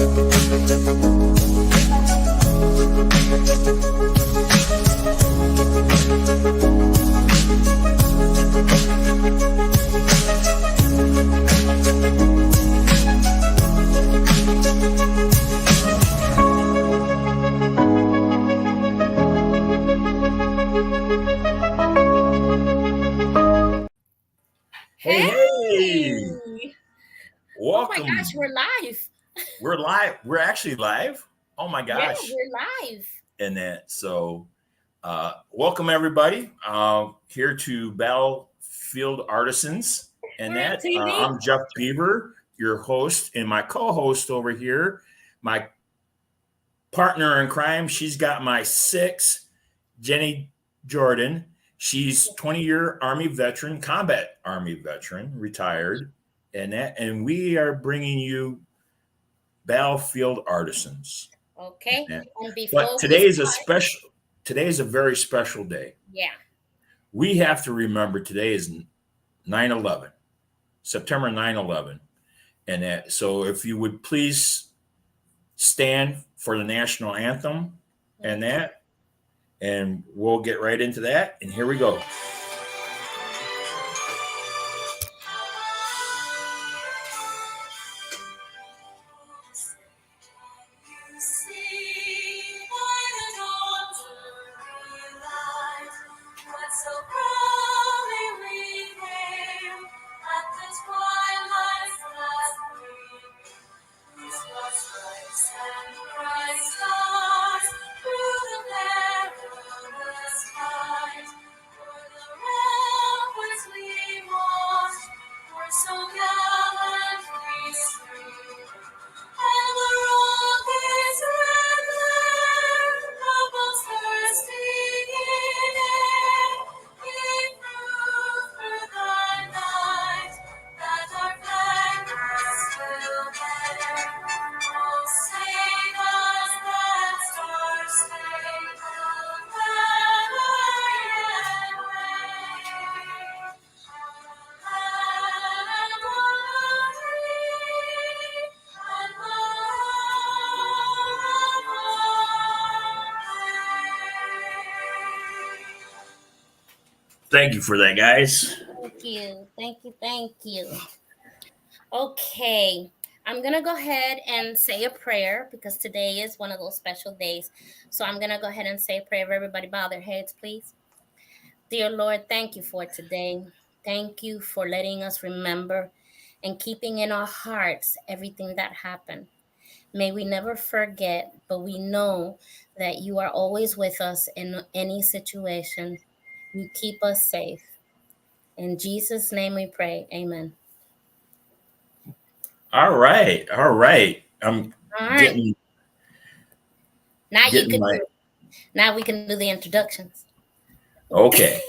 Hey, Oh my welcome. gosh, we're live. We're live. We're actually live. Oh my Yeah, gosh. we're live. And welcome everybody here to Battlefield Artisans. And We're on TV. I'm Jeff Beever, your host, and my co-host over here, my partner in crime. She's got my 6, Jenny Jordan. She's 20-year Army veteran, combat Army veteran, retired, and we are bringing you Battlefield Artisans. Okay. And before but today is a very special day. Yeah. We have to remember today is 9/11, September 9/11, so if you would please stand for the national anthem and we'll get right into that. And here we go. Thank you for that, guys. Thank you. Okay. I'm going to go ahead and say a prayer because today is one of those special days. So I'm going to go ahead and say a prayer. Everybody bow their heads, please. Dear Lord, thank you for today. Thank you for letting us remember and keeping in our hearts everything that happened. May we never forget, but we know that you are always with us in any situation. You keep us safe. In Jesus' name we pray. Amen. All right. I'm All right. getting. Now we can do the introductions. Okay.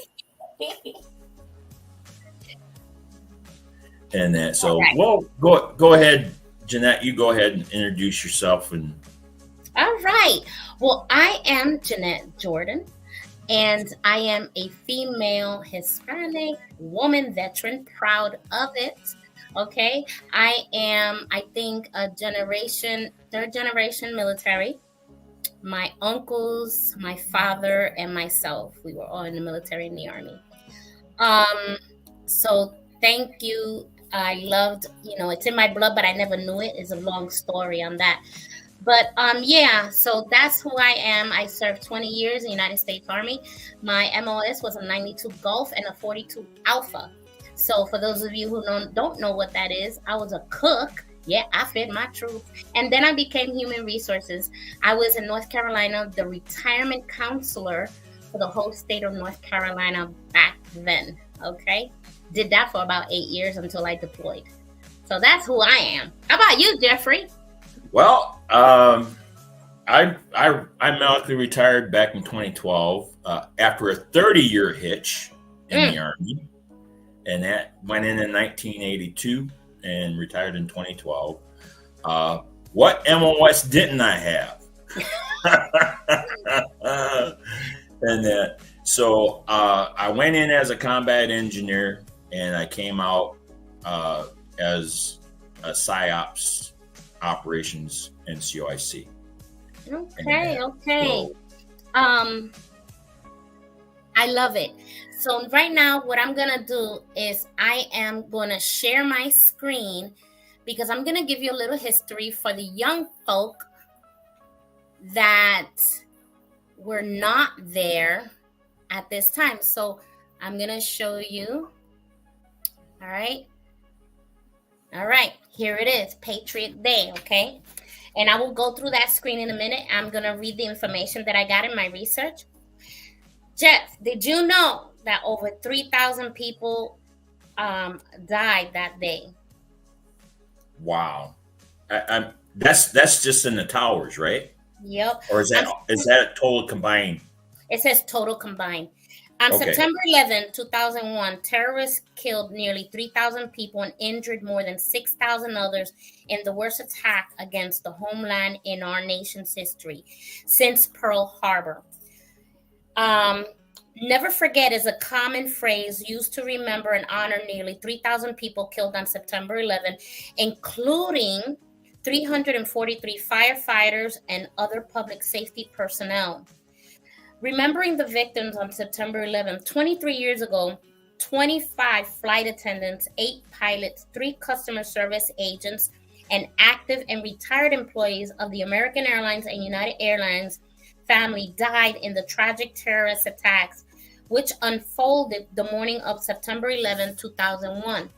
And so, right. Well, go ahead, Jeannette. You go ahead and introduce yourself. And all right. Well, I am Jeannette Jordan, and I am a female Hispanic woman veteran, proud of it. Okay. I am, I think, third generation military. My uncles, my father, and myself, we were all in the military in the Army. So thank you. I loved, it's in my blood, but I never knew it. It's a long story on that. But so that's who I am. I served 20 years in the United States Army. My MOS was a 92 Golf and a 42 Alpha. So for those of you who don't know what that is, I was a cook. Yeah, I fed my troops. And then I became human resources. I was in North Carolina, the retirement counselor for the whole state of North Carolina back then. Okay. Did that for about 8 years until I deployed. So that's who I am. How about you, Jeffrey? Well, I medically retired back in 2012 after a 30-year hitch in the Army. And that went in 1982 and retired in 2012. What MOS didn't I have? So I went in as a combat engineer, and I came out as a PsyOps operations and COIC. Okay, And okay. so, I love it. So right now, what I'm gonna do is I am gonna share my screen because I'm gonna give you a little history for the young folk that were not there at this time. So I'm gonna show you. All right. All right, here it is, Patriot Day, okay? And I will go through that screen in a minute. I'm gonna read the information that I got in my research. Jeff, did you know that over 3,000 people died that day? wow. That's just in the towers, right? Yep. Or is that a total combined? It says total combined. On Okay. September 11, 2001, terrorists killed nearly 3,000 people and injured more than 6,000 others in the worst attack against the homeland in our nation's history since Pearl Harbor. Never forget is a common phrase used to remember and honor nearly 3,000 people killed on September 11, including 343 firefighters and other public safety personnel. Remembering the victims on September 11th, 23 years ago, 25 flight attendants, 8 pilots, 3 customer service agents, and active and retired employees of the American Airlines and United Airlines family died in the tragic terrorist attacks, which unfolded the morning of September 11, 2001.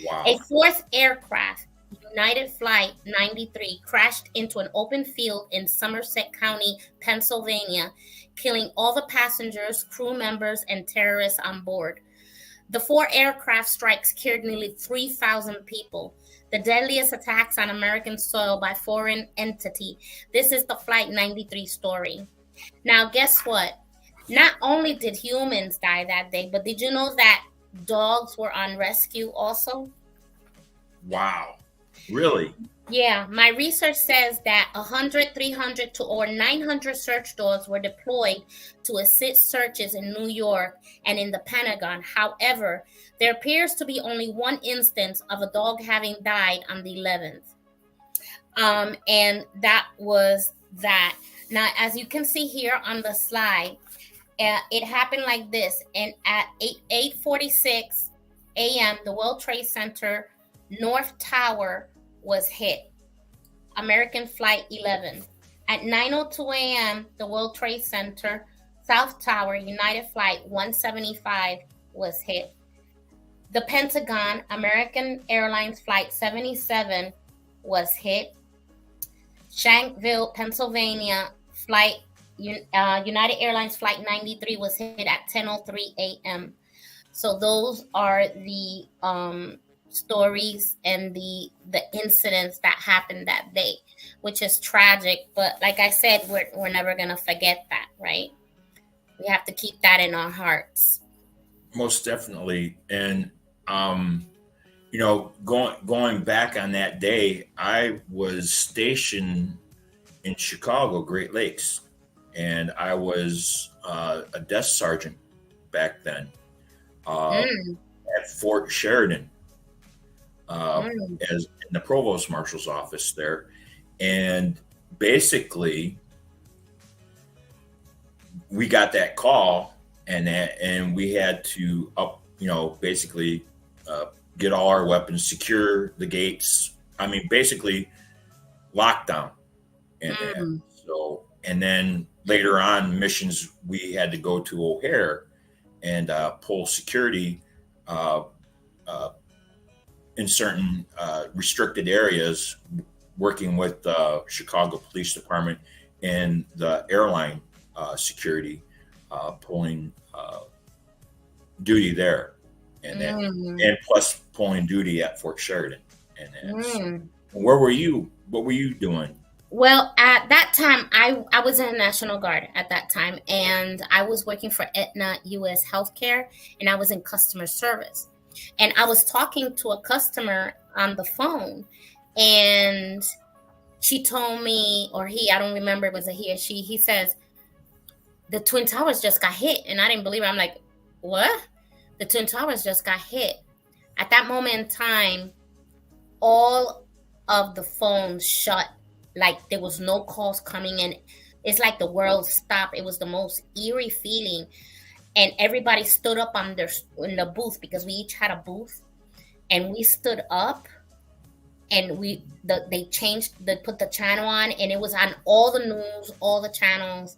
Wow. A fourth aircraft, United Flight 93, crashed into an open field in Somerset County, Pennsylvania, killing all the passengers, crew members, and terrorists on board. The 4 aircraft strikes killed nearly 3,000 people, the deadliest attacks on American soil by foreign entity. This is the Flight 93 story. Now, guess what? Not only did humans die that day, but did you know that dogs were on rescue also? Wow. Really? Yeah, my research says that 100, 300 to or 900 search dogs were deployed to assist searches in New York and in the Pentagon. However, there appears to be only one instance of a dog having died on the 11th. And that was that. Now, as you can see here on the slide, it happened like this. And at 8:46 a.m., the World Trade Center North Tower was hit. American Flight 11. At 9:02 a.m., the World Trade Center South Tower United Flight 175 was hit. The Pentagon American Airlines Flight 77 was hit. Shanksville, Pennsylvania Flight United Airlines Flight 93 was hit at 10:03 a.m. So those are the stories and the incidents that happened that day, which is tragic. But like I said, we're never gonna forget that, right? We have to keep that in our hearts. Most definitely. And going back on that day, I was stationed in Chicago, Great Lakes, and I was a desk sergeant back then at Fort Sheridan. As in the provost marshal's office there, and basically we got that call, and we had to basically get all our weapons, secure the gates. I mean, basically lockdown, and then later on missions we had to go to O'Hare and pull security. In certain restricted areas, working with the Chicago Police Department and the airline security, pulling duty there, and plus pulling duty at Fort Sheridan. And where were you? What were you doing? Well, at that time, I was in the National Guard at that time, and I was working for Aetna U.S. Healthcare, and I was in customer service. And I was talking to a customer on the phone, and she told me, or I don't remember, it was a he or she, he says, the Twin Towers just got hit. And I didn't believe it. I'm like, what? The Twin Towers just got hit. At that moment in time, all of the phone shut, like there was no calls coming in. It's like the world stopped. It was the most eerie feeling, and everybody stood up on their in the booth because we each had a booth, and we stood up, and they put the channel on, and it was on all the news, all the channels.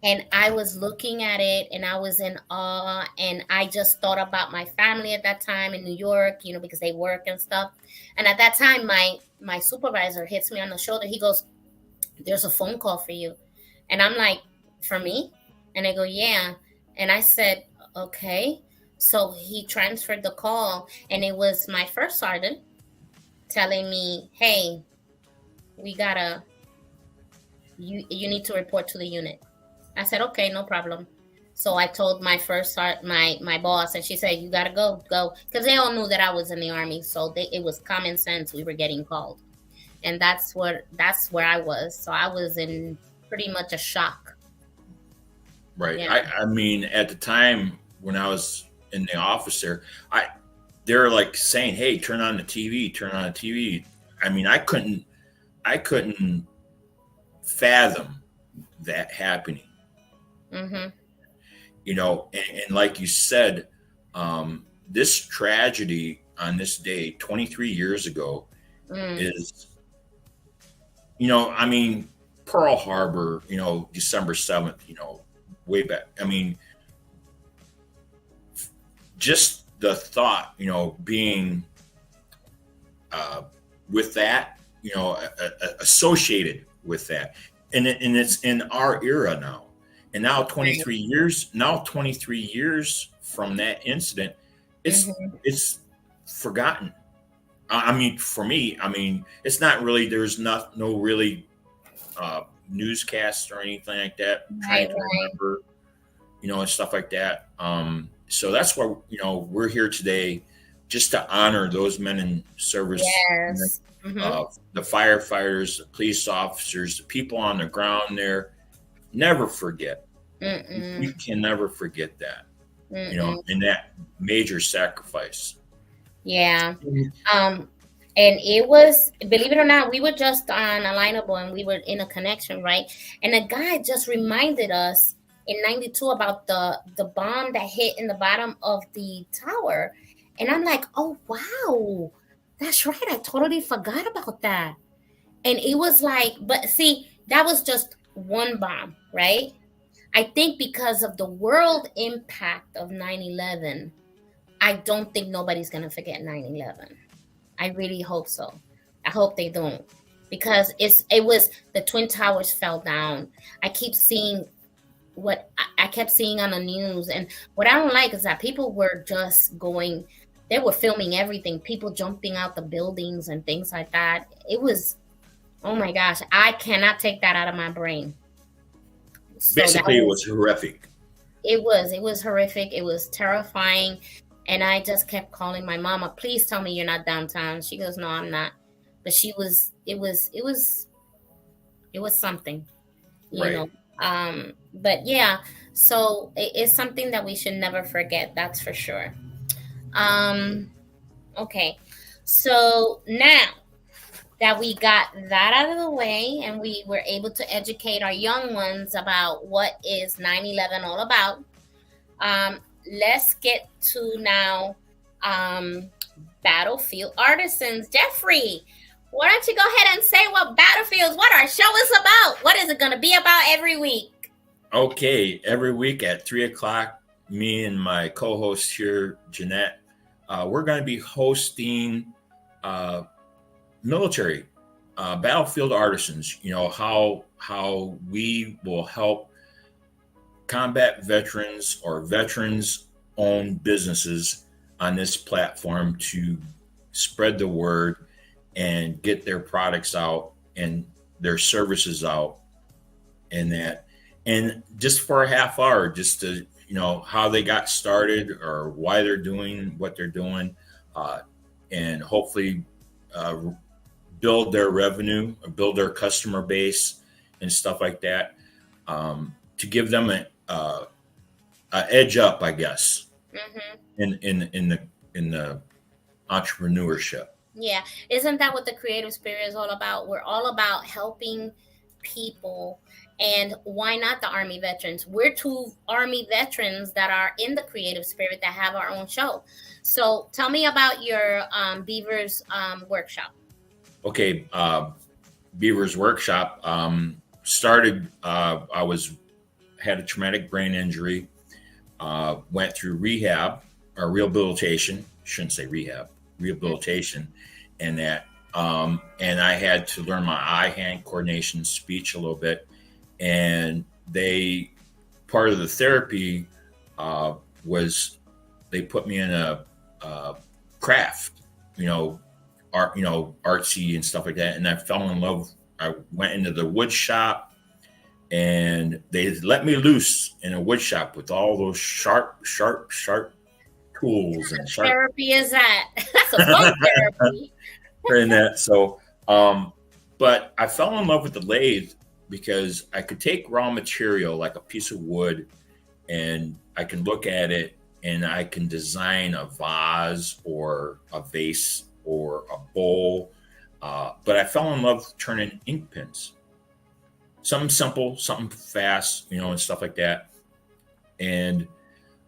And I was looking at it and I was in awe. And I just thought about my family at that time in New York, because they work and stuff. And at that time, my supervisor hits me on the shoulder. He goes, "There's a phone call for you." And I'm like, "For me?" And they go, "Yeah." And I said, "Okay." So he transferred the call, and it was my first sergeant telling me, "Hey, you need to report to the unit." I said, "Okay, no problem." So I told my my boss, and she said, "You gotta go," because they all knew that I was in the Army, so it was common sense we were getting called, and that's where I was. So I was in pretty much a shock. Right. Yeah. I mean, at the time when I was in the office there, they're like saying, "Hey, turn on the TV, turn on the TV." I mean, I couldn't fathom that happening. Mm-hmm. And like you said, this tragedy on this day 23 years ago is, I mean, Pearl Harbor, December 7th, way back. I mean, just the thought, being with that, associated with that. And it's in our era now. And now 23 years from that incident, it's forgotten. I mean, for me, it's not really, there's no really newscasts or anything like that. Trying to remember, and stuff like that. So that's why, we're here today, just to honor those men in service. Yes. The firefighters, the police officers, the people on the ground there. Never forget. You can never forget that. In that major sacrifice. Yeah. And it was, believe it or not, we were just on Alignable, and we were in a connection, right? And a guy just reminded us in 92 about the bomb that hit in the bottom of the tower. And I'm like, "Oh, wow, that's right. I totally forgot about that." And it was like, but see, that was just one bomb, right? I think because of the world impact of 9/11, I don't think nobody's going to forget 9/11. I really hope so. I hope they don't, because it was the Twin Towers fell down. I keep seeing what I kept seeing on the news, and what I don't like is that people were just going, they were filming everything, people jumping out the buildings and things like that. It was, oh my gosh, I cannot take that out of my brain. So basically, it was horrific. It was horrific. It was terrifying. And I just kept calling my mama, "Please tell me you're not downtown." She goes, "No, I'm not." But it was something, Right. But yeah, so it's something that we should never forget. That's for sure. Okay. So now that we got that out of the way, and we were able to educate our young ones about what is 9/11 all about, let's get to now Battlefield Artisans. Jeffrey, why don't you go ahead and say what our show is about? What is it going to be about every week? Okay, every week at 3:00, me and my co-host here, Jeannette, we're going to be hosting military battlefield artisans. How we will help combat veterans or veterans-owned businesses on this platform to spread the word and get their products out and their services out, and just for a half hour, just to how they got started or why they're doing what they're doing, and hopefully build their revenue or build their customer base and stuff like that, to give them a edge up, I guess, in the entrepreneurship. Yeah, isn't that what the creative spirit is all about? We're all about helping people. And why not the Army veterans? We're two Army veterans that are in the creative spirit that have our own show. So tell me about your Beavers workshop. Okay, Beaver's workshop started. I was had a traumatic brain injury. Went through rehab or rehabilitation. Shouldn't say rehab, rehabilitation, and that. And I had to learn my eye-hand coordination, speech a little bit, and they part of the therapy was they put me in a craft, you know, art, artsy and stuff like that. And I fell in love. I went into the wood shop, and they let me loose in a wood shop with all those sharp tools and sharp Therapy is that? That's a fun therapy. and that. So, but I fell in love with the lathe because I could take raw material like a piece of wood, and I can look at it and I can design a vase or a vase or a bowl. But I fell in love with turning ink pens. Something simple, something fast, and stuff like that. And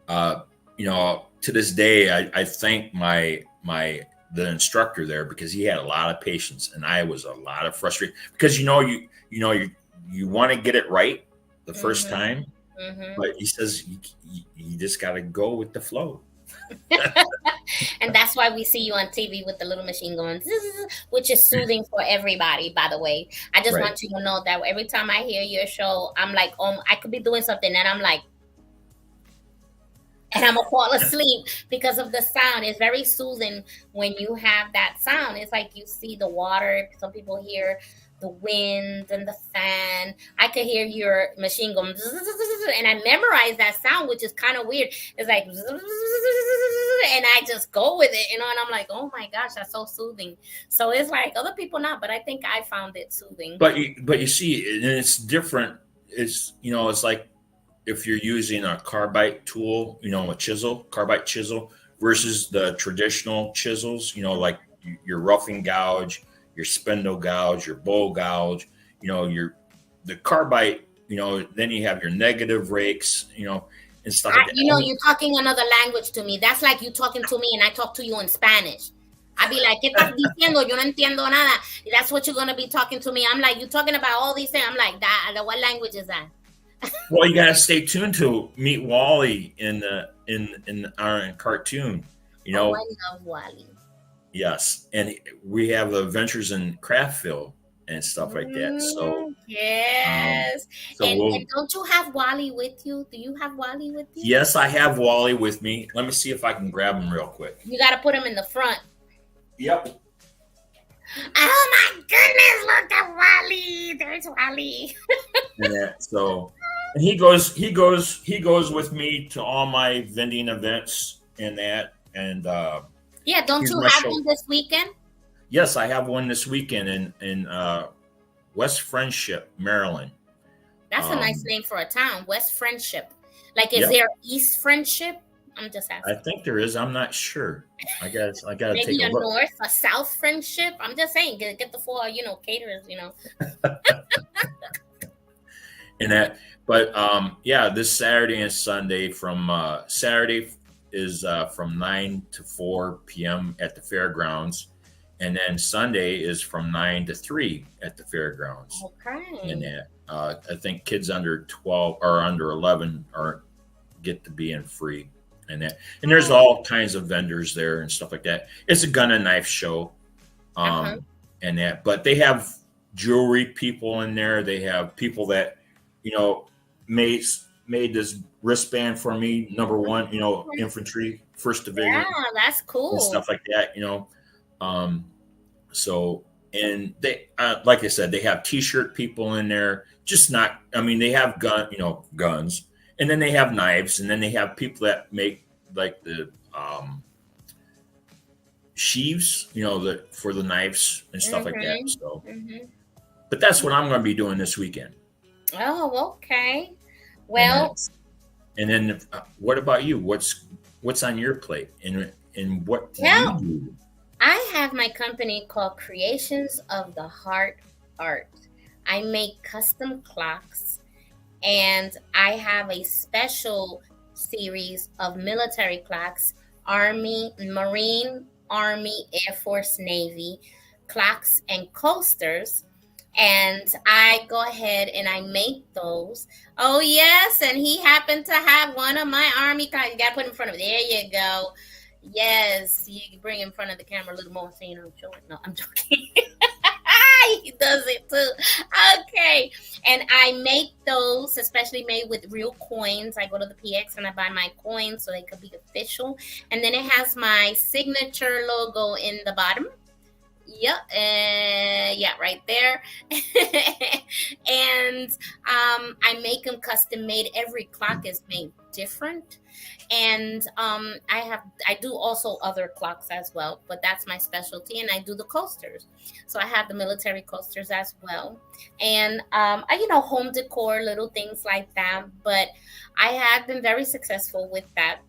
to this day, I thank the instructor there because he had a lot of patience, and I was a lot of frustrated because you want to get it right the first time, but he says you just got to go with the flow. And that's why we see you on TV with the little machine going, which is soothing for everybody, by the way. I just want you to know that every time I hear your show, I'm like, I could be doing something and I'm like, and I'm gonna fall asleep because of the sound. It's very soothing when you have that sound. It's like you see the water. Some people hear the wind and the fan. I could hear your machine going, and I memorize that sound, which is kind of weird. It's like, and I just go with it, and I'm like, oh my gosh, that's so soothing. So it's like other people not, but I think I found it soothing. But you see, and it's different. It's it's like if you're using a carbide tool, a carbide chisel versus the traditional chisels, like your roughing gouge, your spindle gouge, your bowl gouge, the carbide, then you have your negative rakes, and stuff like that. You're talking another language to me. That's like you talking to me and I talk to you in Spanish. I'd be like, ¿qué estás diciendo? Yo no entiendo nada. That's what you're going to be talking to me. I'm like, you're talking about all these things. I'm like, what language is that? Well, you gotta stay tuned to meet Wally in our cartoon. I love Wally. Yes, and we have adventures in Craftville and stuff like that. So yes, and don't you have Wally with you? Do you have Wally with you? Yes, I have Wally with me. Let me see if I can grab him real quick. You got to put him in the front. Yep. Oh my goodness! Look at Wally. There's Wally. And he goes with me to all my vending events and that. And don't you have one this weekend? Yes, I have one this weekend in West Friendship, Maryland. That's a nice name for a town, West Friendship. Like, is there East Friendship? I'm just asking. I think there is. I'm not sure. I got to take a look. Maybe a North, a South Friendship. I'm just saying, get the four, caterers, And that, but this Saturday and Sunday from Saturday is from 9 to 4 p.m. at the fairgrounds, and then Sunday is from 9 to 3 at the fairgrounds. Okay. And that, I think kids under 12 or under 11 get to be in free. And there's all kinds of vendors there and stuff like that. It's a gun and knife show, and that. But they have jewelry people in there. They have people that made this wristband for me. Number 1, infantry, 1st Division. Yeah, that's cool. And stuff like that. So and they, like I said, they have T-shirt people in there. They have guns. And then they have knives, and then they have people that make like the sheaves, for the knives and stuff like that. So, but that's what I'm going to be doing this weekend. Oh, okay. Well, and then what about you? What's on your plate, and what do you do? I have my company called Creations of the Heart Art. I make custom clocks, and I have a special series of military clocks, Army, Marine, Army, Air Force, Navy clocks and coasters. And I go ahead and I make those. Oh yes, and he happened to have one of my Army clocks. You gotta put in front of it. There you go. Yes, you can bring in front of the camera a little more so you know I'm showing. No, I'm joking. He does it too. Okay. And I make those, especially made with real coins. I go to the PX and I buy my coins so they could be official. And then it has my signature logo in the bottom. Yep. Yeah, right there. And I make them custom made. Every clock is made different. And I do also other clocks as well, but that's my specialty. And I do the coasters. So I have the military coasters as well. And home decor, little things like that. But I have been very successful with that.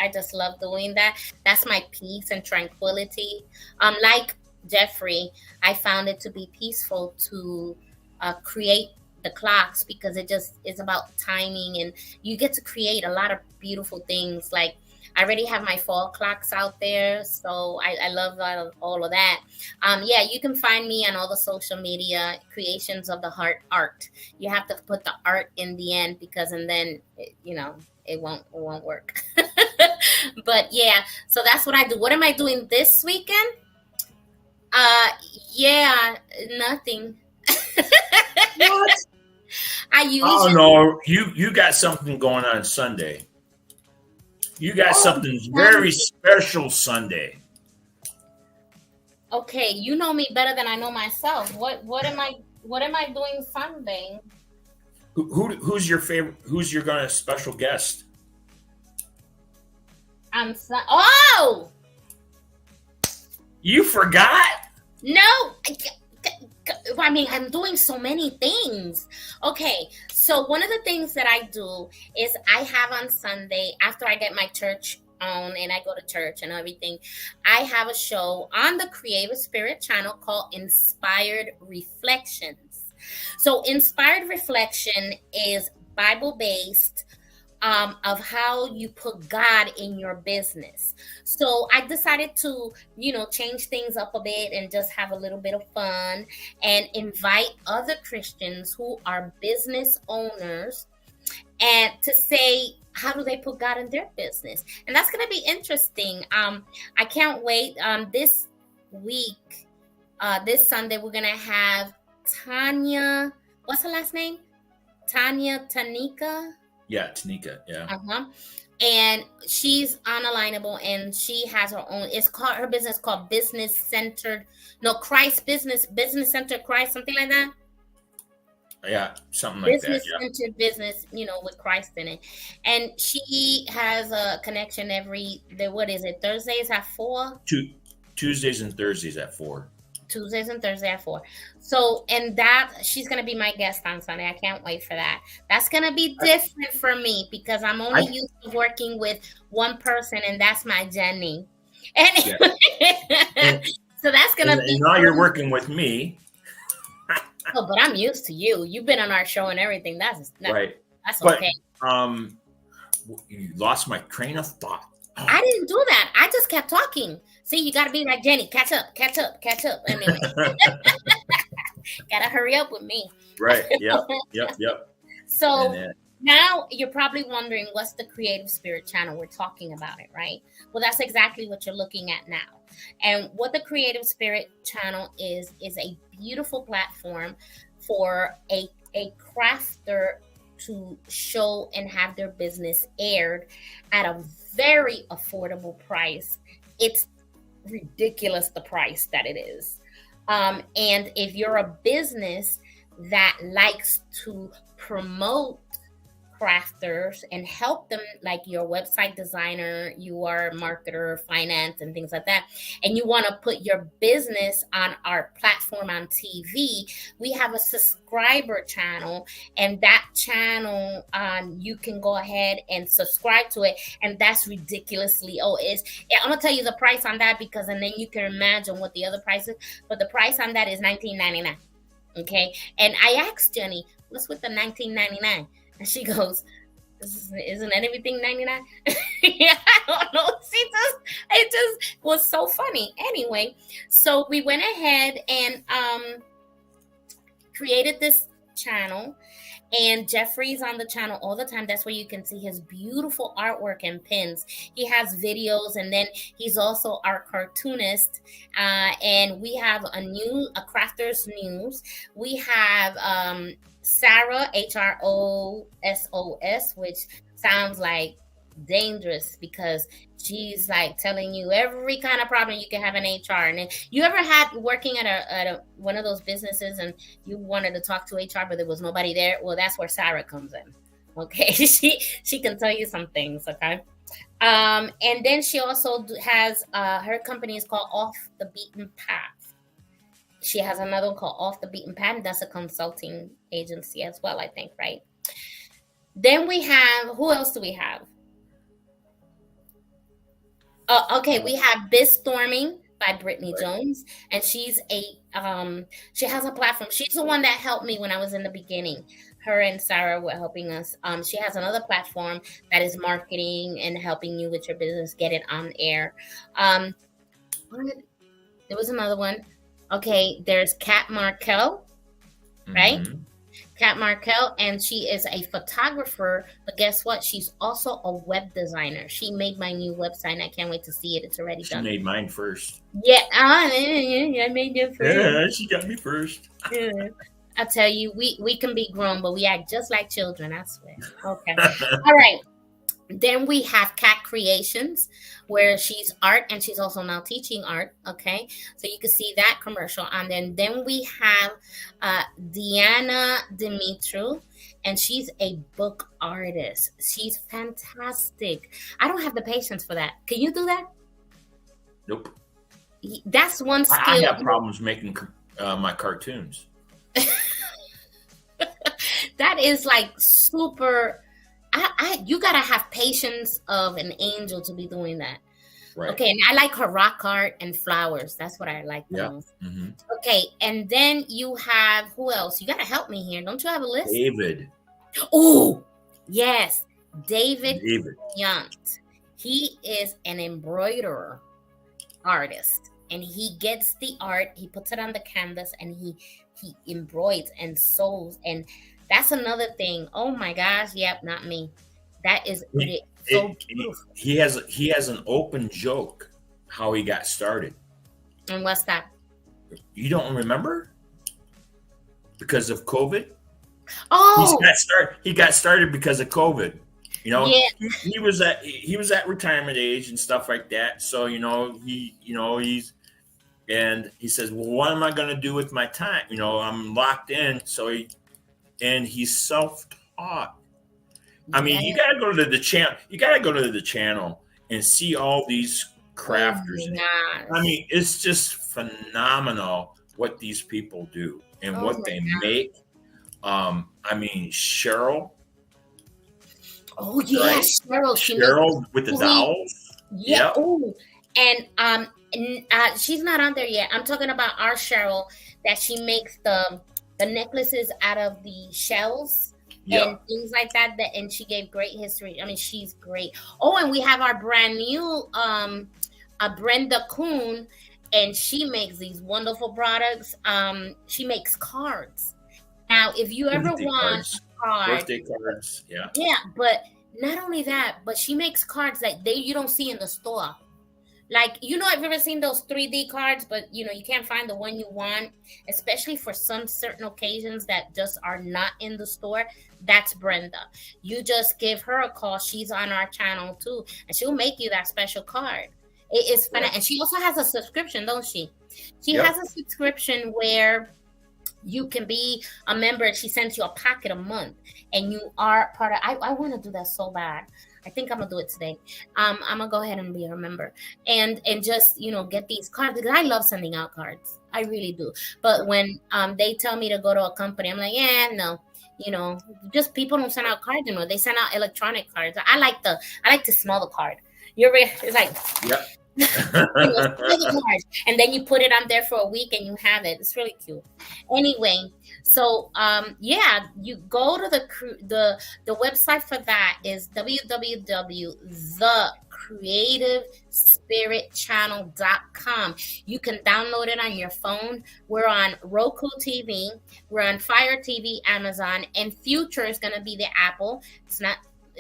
I just love doing that. That's my peace and tranquility. Like Jeffrey, I found it to be peaceful to create the clocks because it just is about timing, and you get to create a lot of beautiful things. Like I already have my fall clocks out there, so I love all of that. You can find me on all the social media, Creations of the Heart Art. You have to put the art in the end and then it won't work. But yeah, so that's what I do. What am I doing this weekend? Nothing. What? I usually. Oh no, you got something going on Sunday. You got something very special Sunday. Okay, you know me better than I know myself. What am I doing Sunday? Who's your favorite? Who's your special guest? Oh! You forgot? No. I mean, I'm doing so many things. Okay, so one of the things that I do is I have on Sunday, after I get my church on and I go to church and everything, I have a show on the Creative Spirit channel called Inspired Reflections. So Inspired Reflection is Bible-based, of how you put God in your business. So I decided to, change things up a bit and just have a little bit of fun and invite other Christians who are business owners and to say, how do they put God in their business? And that's going to be interesting. I can't wait. This week, this Sunday, we're going to have Tanya. What's her last name? Tanika. Yeah, Tanika. Yeah. And she's unalignable, and she has her own. Her business called Christ Business Center Christ, something like that. Yeah, something like business that. Yeah. Centered business, with Christ in it. And she has a connection Thursdays at 4? Tuesdays and Thursdays at 4. Tuesdays and Thursdays at 4. So, and that she's going to be my guest on Sunday. I can't wait for that. That's going to be different for me because I'm only used to working with one person, and that's my Jenny. And so that's going to be. And now you're working with me. Oh, but I'm used to you. You've been on our show and everything. That's right. That's okay. You lost my train of thought. Oh. I didn't do that. I just kept talking. See, you got to be like Jenny. Catch up. Anyway, got to hurry up with me. Right. Yep. So now you're probably wondering, what's the Creative Spirit channel? We're talking about it, right? Well, that's exactly what you're looking at now. And what the Creative Spirit channel is a beautiful platform for a crafter to show and have their business aired at a very affordable price. It's ridiculous, the price that it is. And if you're a business that likes to promote crafters and help them, like your website designer, you are a marketer, finance, and things like that, and you want to put your business on our platform on TV, we have a subscriber channel, and that channel, you can go ahead and subscribe to it, and that's ridiculously, I'm gonna tell you the price on that, because and then you can imagine what the other price is, but the price on that is $19.99. Okay, and I asked Jenny, what's with the $19.99? And she goes, isn't everything 99? Yeah, I don't know. It just was so funny. Anyway, so we went ahead and created this channel, and Jeffrey's on the channel all the time. That's where you can see his beautiful artwork and pins. He has videos, and then he's also our cartoonist. And we have a crafters news. We have Sarah, HROSOS, which sounds like dangerous, because she's like telling you every kind of problem you can have in HR. And then, you ever had working at a one of those businesses and you wanted to talk to HR but there was nobody there? Well, that's where Sarah comes in. Okay, she can tell you some things. Okay, and then she also has her company is called Off the Beaten Path. She has another one called Off the Beaten Path. That's a consulting agency as well, I think, right? Then we have, who else do we have? Okay, we have BizStorming by Brittany Jones, and she's she has a platform. She's the one that helped me when I was in the beginning. Her and Sarah were helping us. She has another platform that is marketing and helping you with your business, get it on air. There was another one. Okay, there's Kat Markell, right? Mm-hmm. Kat Markell, and she is a photographer, but guess what? She's also a web designer. She made my new website, and I can't wait to see it. It's already done. She made mine first. Yeah, I made it first. Yeah, she got me first. Yeah. I tell you, we can be grown, but we act just like children, I swear. Okay. All right. Then we have Cat Creations, where she's art, and she's also now teaching art. Okay, so you can see that commercial. And then we have Diana Dimitru, and she's a book artist. She's fantastic. I don't have the patience for that. Can you do that? Nope. That's one skill. I have problems making my cartoons. That is like super. You gotta have patience of an angel to be doing that. Right. Okay, and I like her rock art and flowers. That's what I like the most. Mm-hmm. Okay, and then you have, who else? You gotta help me here. Don't you have a list? David. Oh, yes. David Yount. He is an embroiderer artist, and he gets the art, he puts it on the canvas, and he embroids and sews, and that's another thing. Oh my gosh, yep, not me. That is so beautiful. He has an open joke how he got started. And what's that? You don't remember? Because of COVID? Oh, he got started because of COVID. You know, yeah. he was at retirement age and stuff like that. So, he says, well, what am I going to do with my time? I'm locked in. So he's self-taught. I mean, you got to go to the channel. You got to go to the channel and see all these crafters. I mean, it's just phenomenal what these people do and what they make. I mean, Cheryl. Oh yeah, right? Cheryl with the dolls. Yeah. Yep. Oh, and she's not on there yet. I'm talking about our Cheryl, that she makes the necklaces out of the shells and things like that. And she gave great history. I mean, she's great. Oh, and we have our brand new Brenda Kuhn, and she makes these wonderful products. She makes cards. Now, if you ever want birthday cards, yeah, but not only that, but she makes cards that you don't see in the store. Like, I've ever seen those 3D cards, but you can't find the one you want, especially for some certain occasions that just are not in the store. That's Brenda. You just give her a call. She's on our channel too, and she'll make you that special card. It is fun. And she also has a subscription, don't she? She has a subscription where you can be a member, and she sends you a packet a month, and you are part of. I want to do that so bad. I think I'm gonna do it today. I'm gonna go ahead and be a member, and just get these cards, because I love sending out cards. I really do. But when they tell me to go to a company, I'm like, yeah, no. Just people don't send out cards anymore. They send out electronic cards. I like to smell the card. It's like, Yep. And then you put it on there for a week and you have it. It's really cute. Anyway, so you go to the website for that is www.thecreativespiritchannel.com. You can download it on your phone. We're on Roku TV, we're on Fire TV, Amazon, and Future is going to be the Apple.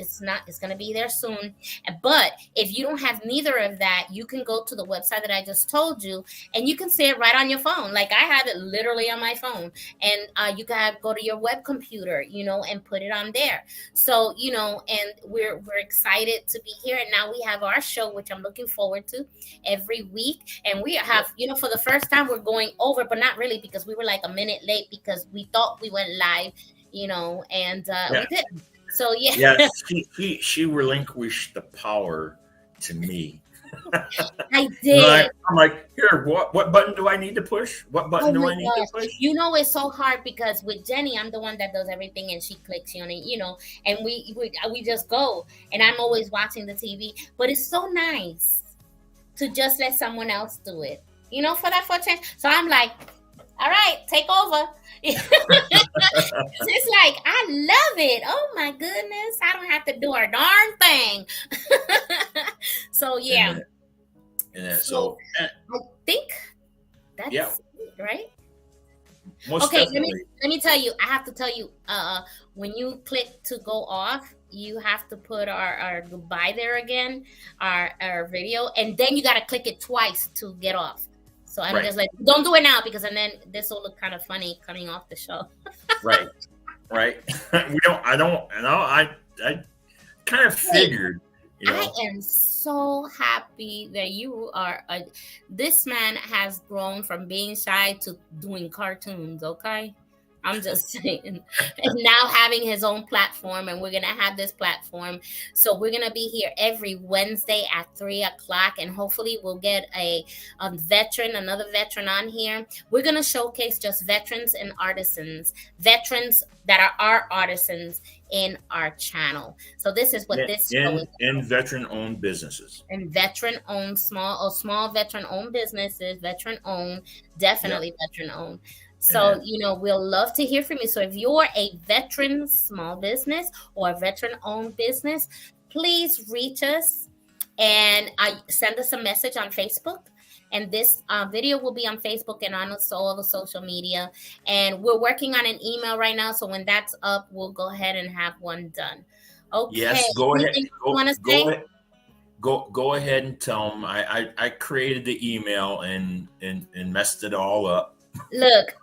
It's going to be there soon. But if you don't have neither of that, you can go to the website that I just told you, and you can see it right on your phone. Like I have it literally on my phone, and you can go to your web computer, and put it on there. So, and we're excited to be here. And now we have our show, which I'm looking forward to every week. And we have, for the first time, we're going over, but not really, because we were like a minute late because we thought we went live, and we didn't. So yes, she relinquished the power to me. I did. I'm like, here, what button do I need to push? What button do I need to push? It's so hard because with Jenny, I'm the one that does everything, and she clicks on it, and we just go, and I'm always watching the TV. But it's so nice to just let someone else do it, for that change. So I'm like, all right, take over. It's like, I love it. Oh my goodness, I don't have to do a darn thing. So yeah. So I think that's it, right? Most okay, definitely. let me tell you. I have to tell you. When you click to go off, you have to put our goodbye there again, our video, and then you got to click it twice to get off. So I'm just like, don't do it now, because then this will look kind of funny coming off the show. Right. I kind of figured. I am so happy that you are. This man has grown from being shy to doing cartoons. Okay. I'm just saying, and now having his own platform, and we're going to have this platform. So we're going to be here every Wednesday at 3:00, and hopefully we'll get another veteran on here. We're going to showcase just veterans and artisans, veterans that are our artisans in our channel. So this is what this show is. And veteran-owned businesses. And veteran-owned, small veteran-owned businesses, veteran-owned, definitely veteran-owned. So, we'll love to hear from you. So if you're a veteran small business or a veteran-owned business, please reach us and send us a message on Facebook. And this video will be on Facebook and on all the social media. And we're working on an email right now. So when that's up, we'll go ahead and have one done. Okay. Yes, go ahead. Go ahead and tell them. I created the email and messed it all up. Look.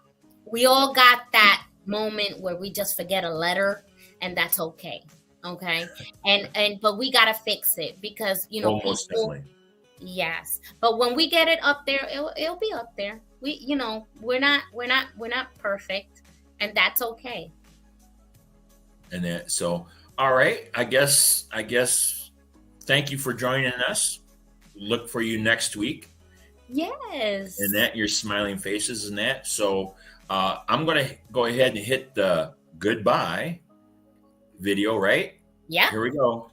We all got that moment where we just forget a letter, and that's okay. Okay. But we got to fix it because, most definitely. Yes. But when we get it up there, it'll be up there. We're not perfect, and that's okay. And then, so, all right, I guess, thank you for joining us. Look for you next week. Yes. And that, your smiling faces and that. So, I'm going to go ahead and hit the goodbye video, right? Yeah. Here we go.